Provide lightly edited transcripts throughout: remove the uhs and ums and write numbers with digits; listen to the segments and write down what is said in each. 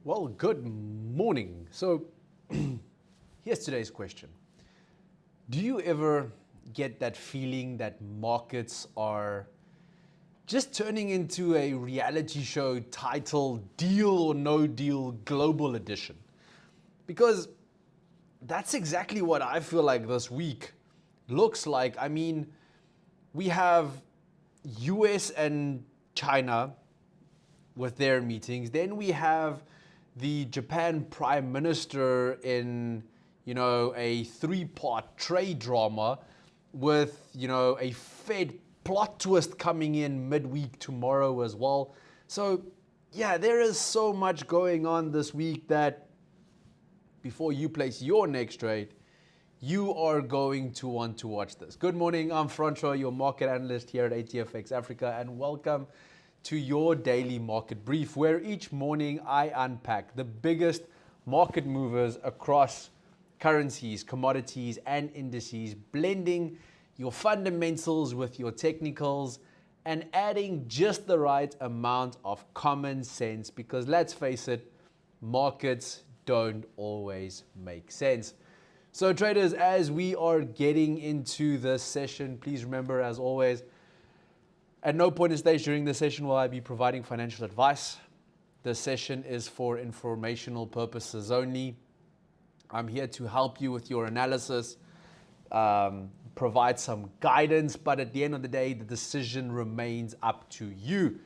Well, good morning. So, here's today's question. Do you ever get that feeling that markets are just turning into a reality show titled Deal or No Deal Global Edition? Because that's exactly what I feel like this week looks like. I mean, we have US and China with their meetings. Then we have the Japan Prime Minister in, a three-part trade drama with, a Fed plot twist coming in midweek tomorrow as well. So, yeah, there is so much going on this week that before you place your next trade, you are going to want to watch this. Good morning, I'm Francois, your market analyst here at ATFX Africa, and welcome to your daily market brief, where each morning I unpack the biggest market movers across currencies, commodities, and indices, blending your fundamentals with your technicals and adding just the right amount of common sense, because let's face it, markets don't always make sense. So traders, as we are getting into this session, please remember, as always, at no point in stage during this session will I be providing financial advice. This session is for informational purposes only. I'm here to help you with your analysis, provide some guidance, but at the end of the day, the decision remains up to you.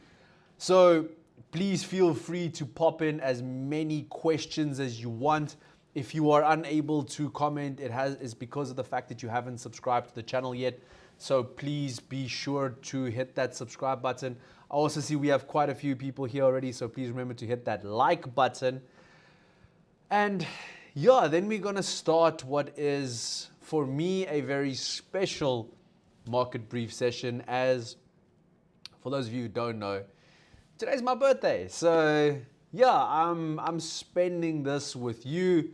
So please feel free to pop in as many questions as you want. If you are unable to comment, it's because of the fact that you haven't subscribed to the channel yet. So please be sure to hit that subscribe button. I also see we have quite a few people here already, so please remember to hit that like button. And yeah, then we're gonna start what is, for me, a very special market brief session, as for those of you who don't know, today's my birthday. So yeah, I'm spending this with you,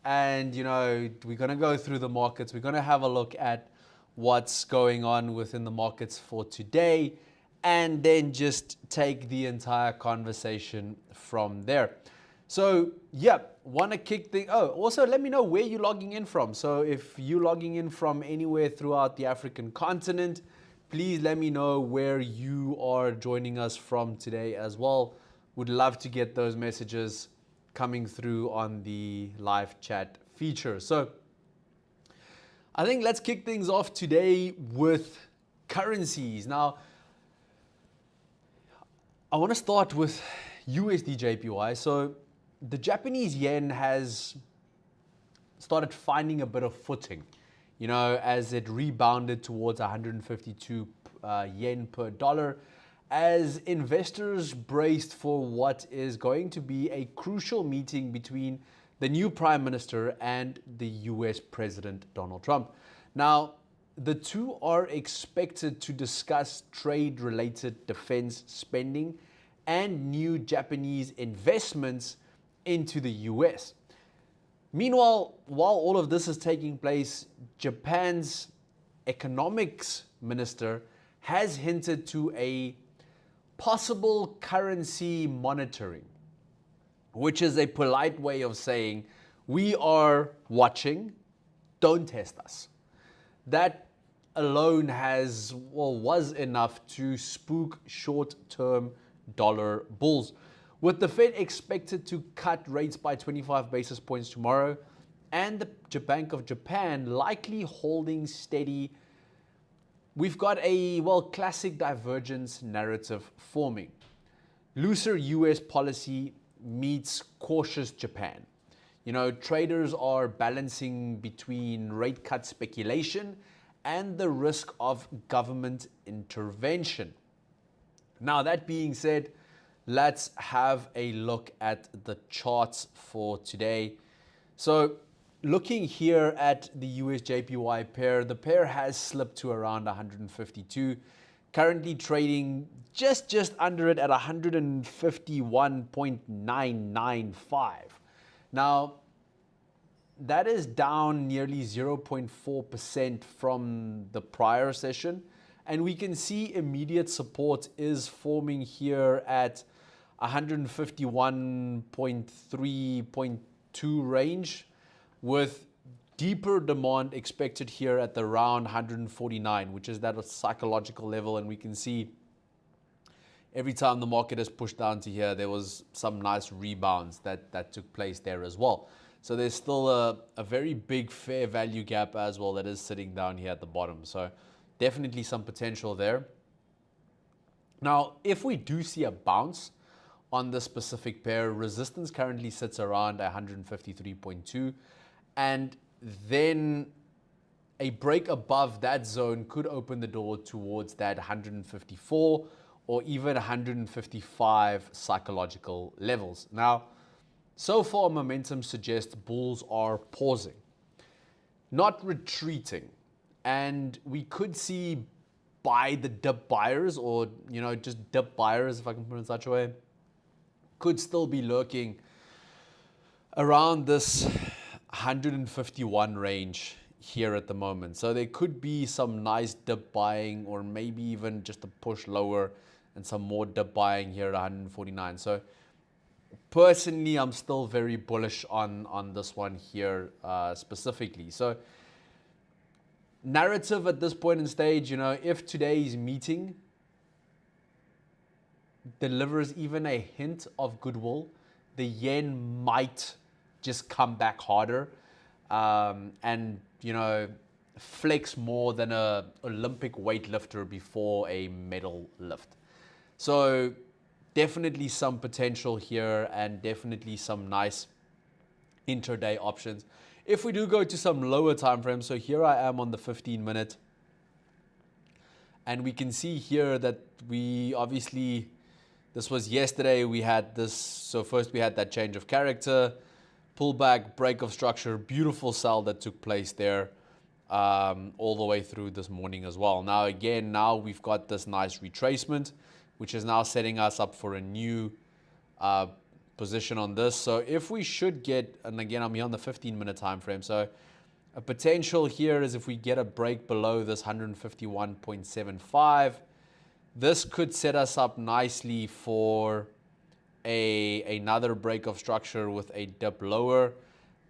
and we're gonna go through the markets. We're gonna have a look at what's going on within the markets for today, and then just take the entire conversation from there. So yeah, want to kick things. Oh, also let me know where you're logging in from. So if you're logging in from anywhere throughout the African continent, please let me know where you are joining us from today as well. Would love to get those messages coming through on the live chat feature. So I think let's kick things off today with currencies. Now, I want to start with USD JPY. So the Japanese yen has started finding a bit of footing, as it rebounded towards 152 yen per dollar, as investors braced for what is going to be a crucial meeting between the new Prime Minister and the US President Donald Trump. Now, the two are expected to discuss trade-related defense spending and new Japanese investments into the US. Meanwhile, while all of this is taking place, Japan's economics minister has hinted to a possible currency monitoring, which is a polite way of saying, we are watching, don't test us. That alone was enough to spook short-term dollar bulls. With the Fed expected to cut rates by 25 basis points tomorrow, and the Bank of Japan likely holding steady, we've got a, classic divergence narrative forming. Looser US policy meets cautious Japan. Traders are balancing between rate cut speculation and the risk of government intervention. Now, that being said, let's have a look at the charts for today. So looking here at the US JPY pair, the pair has slipped to around 152, currently trading just under it at 151.995. Now, that is down nearly 0.4% from the prior session, and we can see immediate support is forming here at 151.3.2 range, with deeper demand expected here at the round 149, which is that psychological level. And we can see every time the market has pushed down to here, there was some nice rebounds that took place there as well. So there's still a very big fair value gap as well that is sitting down here at the bottom. So definitely some potential there. Now, if we do see a bounce on this specific pair, resistance currently sits around 153.2, and then a break above that zone could open the door towards that 154 or even 155 psychological levels. Now, so far momentum suggests bulls are pausing, not retreating, and we could see buy the dip buyers, or just dip buyers, if I can put it in such a way, could still be lurking around this 151 range here at the moment. So there could be some nice dip buying, or maybe even just a push lower and some more dip buying here at 149. So personally, I'm still very bullish on this one here specifically. So narrative at this point in stage, if today's meeting delivers even a hint of goodwill, the yen might just come back harder and flex more than a Olympic weightlifter before a medal lift. So definitely some potential here, and definitely some nice intraday options. If we do go to some lower time frames, so here I am on the 15-minute, and we can see here that we obviously, this was yesterday, we had this, so first we had that change of character, pullback, break of structure, beautiful sell that took place there all the way through this morning as well. Now again, now we've got this nice retracement, which is now setting us up for a new position on this. So if we should get, and again, I'm here on the 15-minute time frame, so a potential here is if we get a break below this 151.75, this could set us up nicely for another break of structure with a dip lower.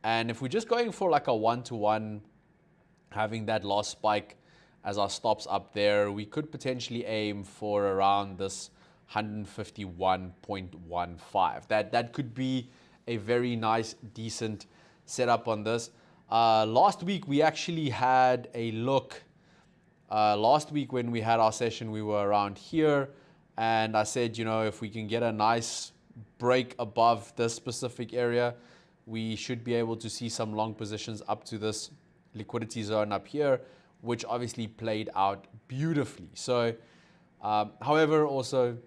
And if we're just going for like a 1-to-1, having that last spike as our stops up there, we could potentially aim for around this 151.15. That could be a very nice, decent setup on this. Last week, we actually had a look. Last week when we had our session, we were around here. And I said, if we can get a nice break above this specific area, we should be able to see some long positions up to this liquidity zone up here, which obviously played out beautifully. So, however, also,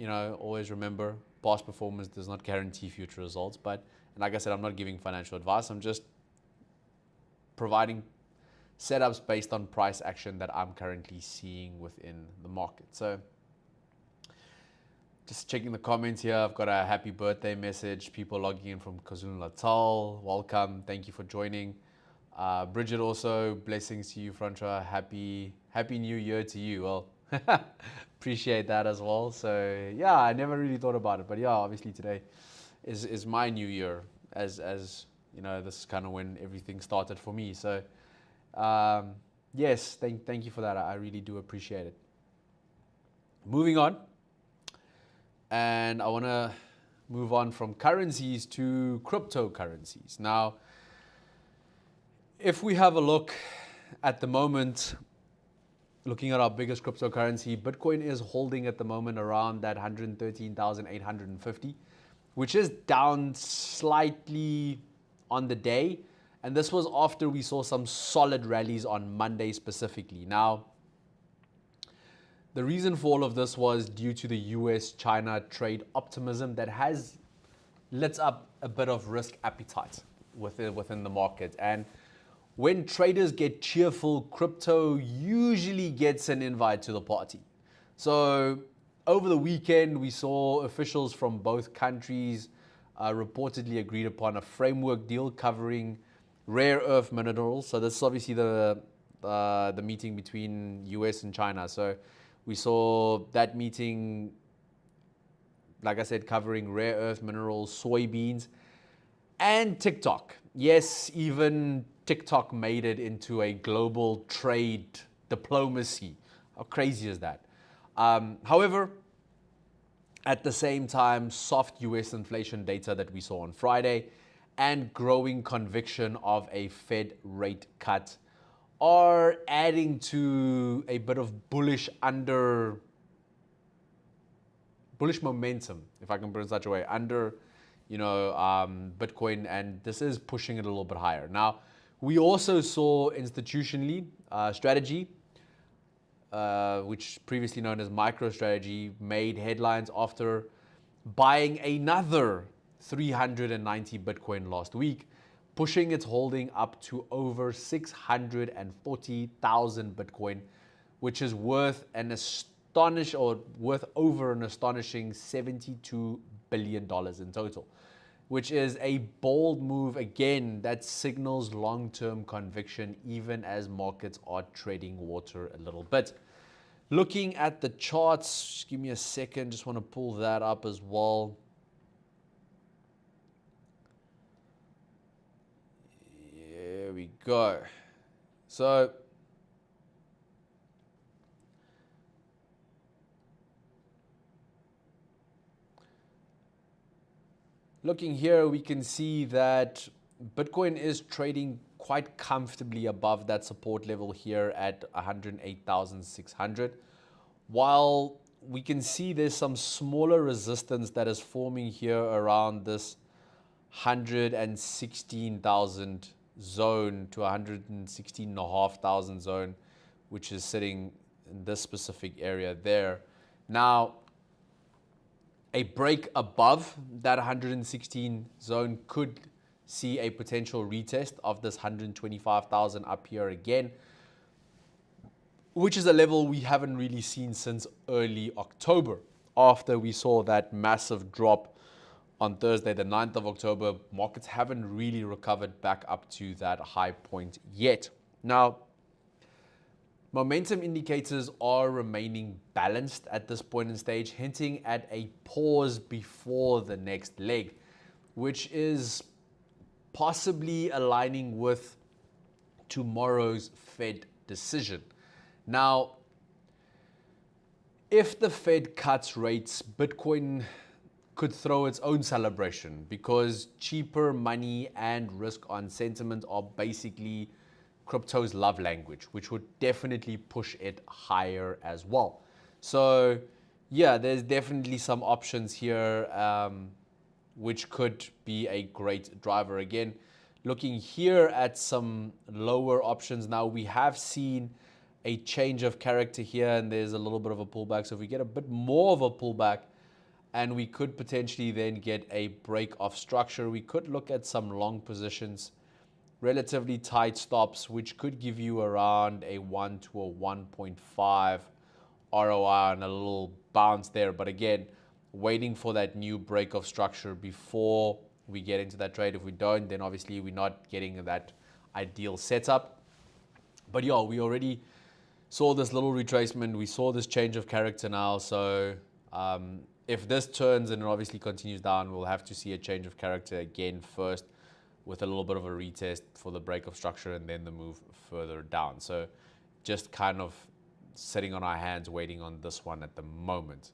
always remember, past performance does not guarantee future results. But, and like I said, I'm not giving financial advice. I'm just providing setups based on price action that I'm currently seeing within the market. So, just checking the comments here. I've got a happy birthday message. People logging in from KwaZulu-Natal. Welcome. Thank you for joining. Bridget also, blessings to you, Francois. Happy New Year to you. Well, appreciate that as well. So yeah, I never really thought about it, but yeah, obviously today is my new year, as this is kind of when everything started for me. So yes, thank you for that. I really do appreciate it. Moving on, and I want to move on from currencies to cryptocurrencies. Now, if we have a look at the moment, looking at our biggest cryptocurrency, Bitcoin is holding at the moment around that 113,850, which is down slightly on the day. And this was after we saw some solid rallies on Monday specifically. Now, the reason for all of this was due to the US-China trade optimism that has lit up a bit of risk appetite within the market. And when traders get cheerful, crypto usually gets an invite to the party. So over the weekend, we saw officials from both countries reportedly agreed upon a framework deal covering rare earth minerals. So this is obviously the meeting between US and China. So we saw that meeting like I said, covering rare earth minerals, soybeans, and TikTok. Yes, even TikTok made it into a global trade diplomacy. How crazy is that? However, at the same time, soft US inflation data that we saw on Friday and growing conviction of a Fed rate cut are adding to a bit of bullish momentum, if I can put it in such a way, under Bitcoin, and this is pushing it a little bit higher. Now, we also saw institutionally strategy, which previously known as MicroStrategy, made headlines after buying another 390 Bitcoin last week, pushing its holding up to over 640,000 Bitcoin, which is worth over an astonishing $72 billion in total, which is a bold move again that signals long-term conviction even as markets are treading water a little bit. Looking at the charts, just give me a second, just want to pull that up as well. Here we go. So looking here, we can see that Bitcoin is trading quite comfortably above that support level here at 108,600. While we can see there's some smaller resistance that is forming here around this 116,000 zone to 116,500 zone, which is sitting in this specific area there. Now, a break above that 116 zone could see a potential retest of this 125,000 up here again, which is a level we haven't really seen since early October, after we saw that massive drop on Thursday, the 9th of October. Markets haven't really recovered back up to that high point yet. Now, momentum indicators are remaining balanced at this point in stage, hinting at a pause before the next leg, which is possibly aligning with tomorrow's Fed decision. Now, if the Fed cuts rates, Bitcoin could throw its own celebration, because cheaper money and risk on sentiment are basically crypto's love language, which would definitely push it higher as well. So yeah, there's definitely some options here, which could be a great driver. Again, looking here at some lower options now, we have seen a change of character here, and there's a little bit of a pullback. So if we get a bit more of a pullback, and we could potentially then get a break of structure, we could look at some long positions, relatively tight stops, which could give you around a 1 to a 1.5 ROI and a little bounce there. But again, waiting for that new break of structure before we get into that trade. If we don't, then obviously we're not getting that ideal setup. But yeah, we already saw this little retracement. We saw this change of character now. So if this turns and it obviously continues down, we'll have to see a change of character again first, with a little bit of a retest for the break of structure and then the move further down. So just kind of sitting on our hands waiting on this one at the moment.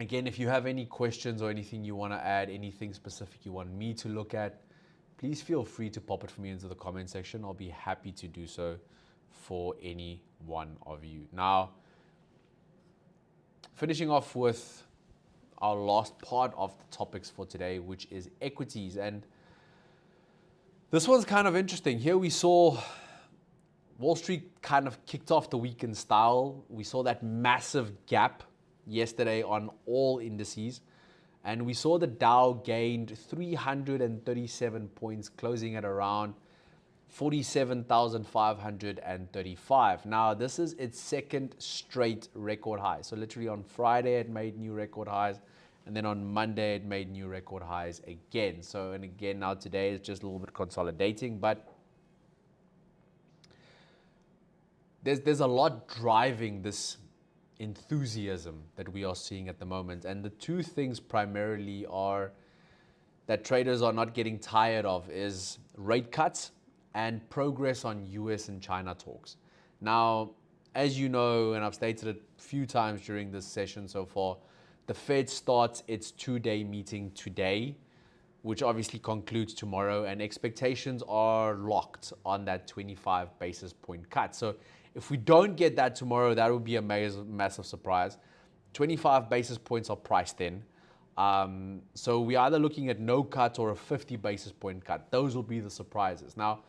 Again, if you have any questions or anything you want to add, anything specific you want me to look at, please feel free to pop it for me into the comment section. I'll be happy to do so for any one of you. Now, finishing off with our last part of the topics for today, which is equities. And this one's kind of interesting. Here we saw Wall Street kind of kicked off the week in style. We saw that massive gap yesterday on all indices, and we saw the Dow gained 337 points, closing at around 47,535. Now, this is its second straight record high. So literally on Friday, it made new record highs. And then on Monday, it made new record highs again. So, and again, now today is just a little bit consolidating. But there's a lot driving this enthusiasm that we are seeing at the moment. And the two things primarily are that traders are not getting tired of is rate cuts and progress on US and China talks. Now, as you know, and I've stated it a few times during this session so far, the Fed starts its two-day meeting today, which obviously concludes tomorrow, and expectations are locked on that 25 basis point cut. So if we don't get that tomorrow, that would be a massive surprise. 25 basis points are priced in. So we're either looking at no cut or a 50 basis point cut. Those will be the surprises. Now,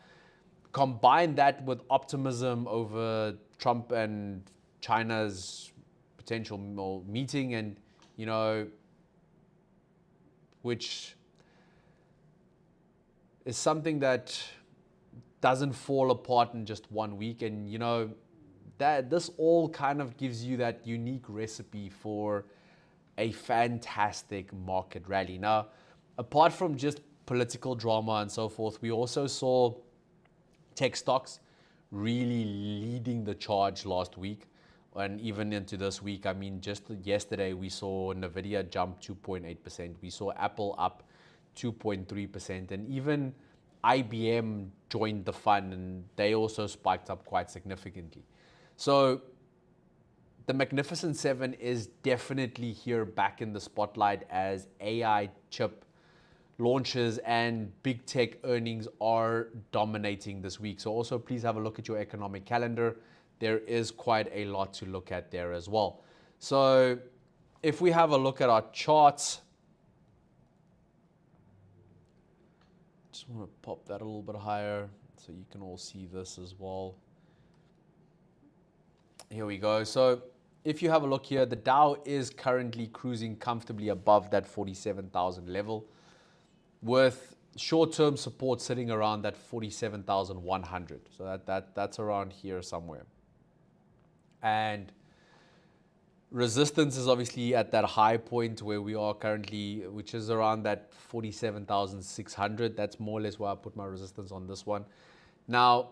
combine that with optimism over Trump and China's potential meeting, and, you know, which is something that doesn't fall apart in just 1 week. And, you know, that this all kind of gives you that unique recipe for a fantastic market rally. Now, apart from just political drama and so forth, we also saw tech stocks really leading the charge last week and even into this week. I mean, just yesterday we saw Nvidia jump 2.8%. We saw Apple up 2.3%, and even IBM joined the fun and they also spiked up quite significantly. So the Magnificent Seven is definitely here back in the spotlight as AI chip launches and big tech earnings are dominating this week. So also please have a look at your economic calendar. There is quite a lot to look at there as well. So if we have a look at our charts, just want to pop that a little bit higher so you can all see this as well. Here we go. So if you have a look here, the Dow is currently cruising comfortably above that 47,000 level, with short-term support sitting around that 47,100. So that's around here somewhere. And resistance is obviously at that high point where we are currently, which is around that 47,600. That's more or less where I put my resistance on this one. Now,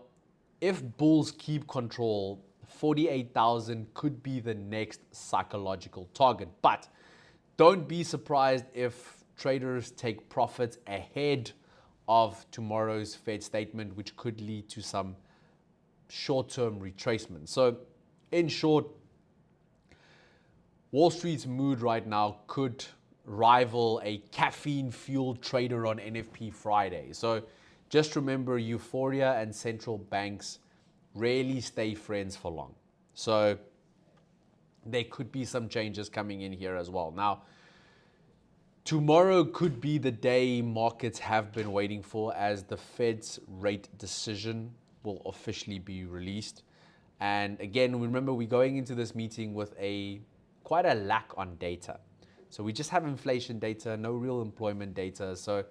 if bulls keep control, 48,000 could be the next psychological target. But don't be surprised if traders take profits ahead of tomorrow's Fed statement, which could lead to some short-term retracement. So in short, Wall Street's mood right now could rival a caffeine-fueled trader on NFP Friday. So just remember, euphoria and central banks rarely stay friends for long. So there could be some changes coming in here as well. Now, tomorrow could be the day markets have been waiting for, as the Fed's rate decision will officially be released. And again, remember, we're going into this meeting with quite a lack on data. So we just have inflation data, no real employment data. So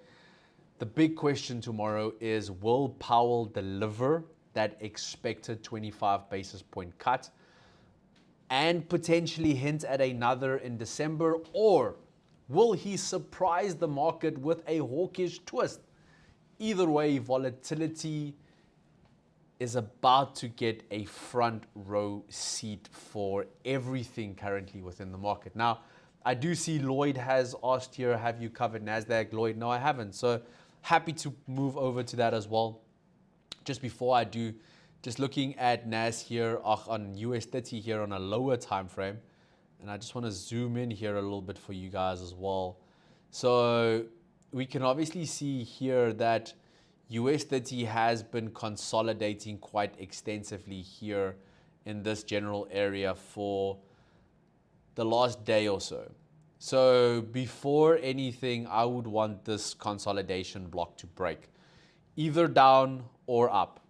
the big question tomorrow is, will Powell deliver that expected 25 basis point cut and potentially hint at another in December, or will he surprise the market with a hawkish twist? Either way, volatility is about to get a front row seat for everything currently within the market. Now, I do see Lloyd has asked here, have you covered NASDAQ? Lloyd, no, I haven't. So happy to move over to that as well. Just before I do, just looking at NAS here on US 30 here on a lower time frame. And I just want to zoom in here a little bit for you guys as well. So we can obviously see here that US 30 has been consolidating quite extensively here in this general area for the last day or so. So before anything, I would want this consolidation block to break, either down or up.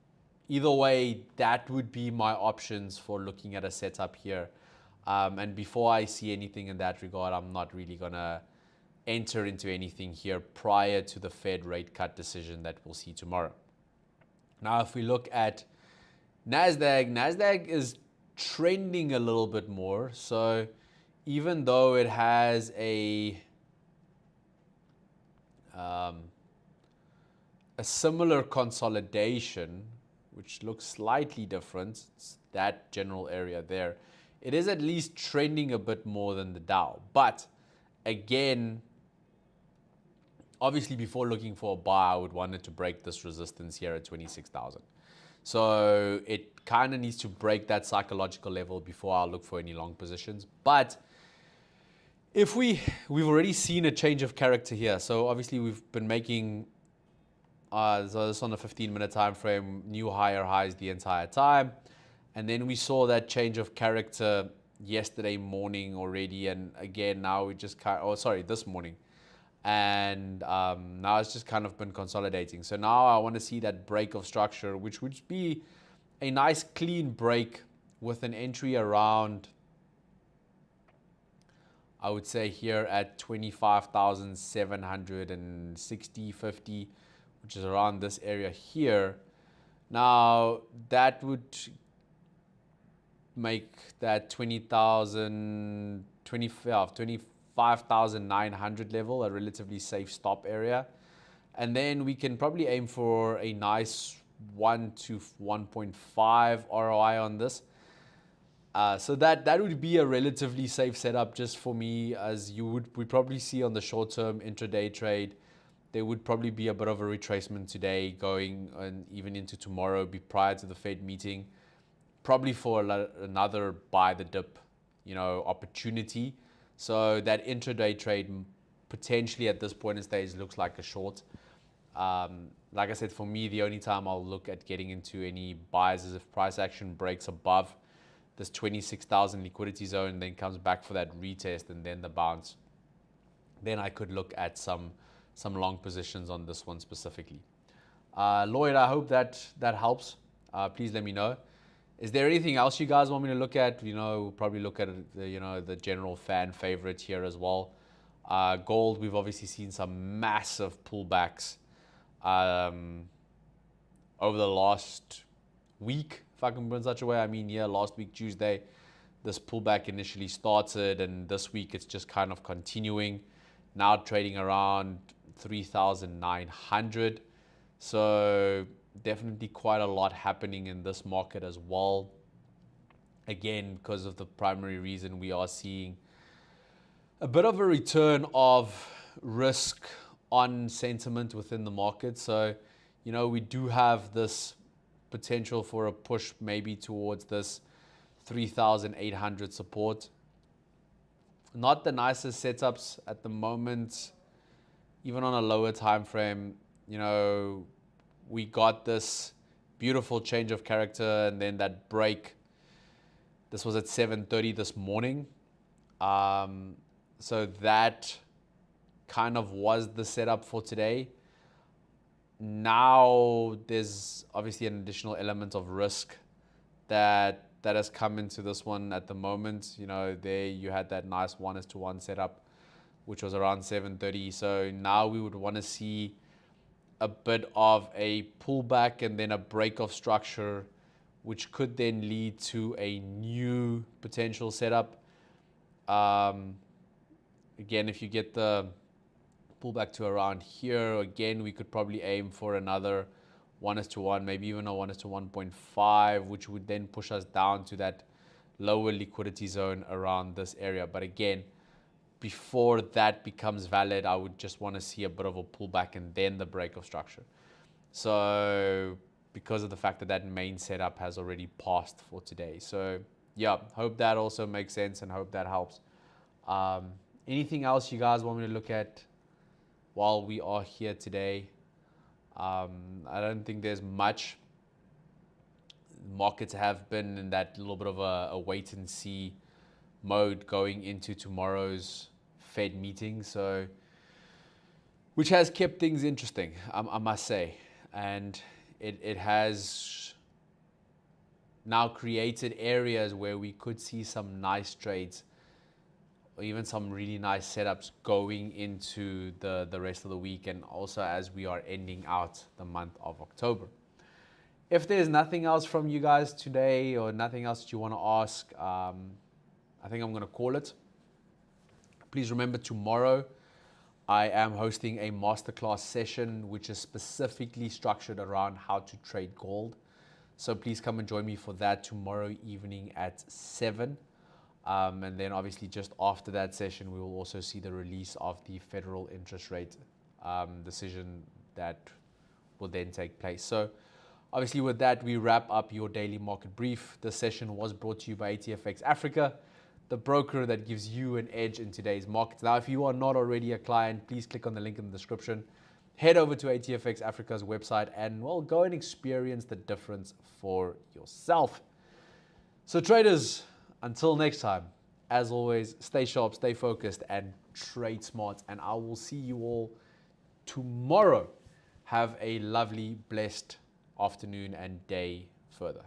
Either way, that would be my options for looking at a setup here. And before I see anything in that regard, I'm not really going to enter into anything here prior to the Fed rate cut decision that we'll see tomorrow. Now, if we look at NASDAQ is trending a little bit more. So even though it has a similar consolidation, which looks slightly different, it's that general area there, it is at least trending a bit more than the Dow. But again, obviously before looking for a buy, I would want it to break this resistance here at 26,000. So it kind of needs to break that psychological level before I'll look for any long positions. But if we've already seen a change of character here. So obviously we've been making so this on a 15-minute time frame, new higher highs the entire time. And then we saw that change of character yesterday morning already. And again, now we just this morning. And now it's just kind of been consolidating. So now I want to see that break of structure, which would be a nice clean break with an entry around, I would say here at 25,760, 50, which is around this area here. Now that would make that 25,900 level a relatively safe stop area. And then we can probably aim for a nice 1 to 1.5 ROI on this. So that would be a relatively safe setup just for me, as we probably see on the short-term intraday trade. There would probably be a bit of a retracement today going and even into tomorrow, prior to the Fed meeting, probably for another buy the dip, opportunity. So that intraday trade potentially at this point in stage looks like a short. Like I said, for me, the only time I'll look at getting into any buys is if price action breaks above this 26,000 liquidity zone, then comes back for that retest and then the bounce. Then I could look at some long positions on this one specifically. Lloyd, I hope that helps. Please let me know. Is there anything else you guys want me to look at? We'll probably look at the general fan favorite here as well. Gold, we've obviously seen some massive pullbacks over the last week, if I can put it in such a way. I mean, last week, Tuesday, this pullback initially started, and this week it's just kind of continuing. Now trading around 3,900. So definitely quite a lot happening in this market as well. Again, because of the primary reason we are seeing a bit of a return of risk on sentiment within the market. So, we do have this potential for a push maybe towards this 3,800 support. Not the nicest setups at the moment, even on a lower time frame. We got this beautiful change of character and then that break. This was at 7:30 this morning. So that kind of was the setup for today. Now there's obviously an additional element of risk that has come into this one at the moment. There you had that nice 1:1 setup, which was around 7:30. So now we would want to see a bit of a pullback and then a break of structure, which could then lead to a new potential setup. Again, if you get the pullback to around here, again, we could probably aim for another 1:1, maybe even a 1:1.5, which would then push us down to that lower liquidity zone around this area. But again, before that becomes valid, I would just want to see a bit of a pullback and then the break of structure. So because of the fact that main setup has already passed for today. So yeah, hope that also makes sense and hope that helps. Anything else you guys want me to look at while we are here today? I don't think there's much. Markets have been in that little bit of a wait and see mode going into tomorrow's Fed meeting, so which has kept things interesting, I must say, and it has now created areas where we could see some nice trades or even some really nice setups going into the rest of the week, and also as we are ending out the month of October. If there's nothing else from you guys today or nothing else that you want to ask, I think I'm going to call it. Please remember, tomorrow I am hosting a masterclass session which is specifically structured around how to trade gold. So please come and join me for that tomorrow evening at 7. And then obviously just after that session, we will also see the release of the federal interest rate decision that will then take place. So obviously with that, we wrap up your daily market brief. This session was brought to you by ATFX Africa, the broker that gives you an edge in today's markets. Now, if you are not already a client, please click on the link in the description. Head over to ATFX Africa's website and, well, go and experience the difference for yourself. So traders, until next time, as always, stay sharp, stay focused, and trade smart. And I will see you all tomorrow. Have a lovely, blessed afternoon and day further.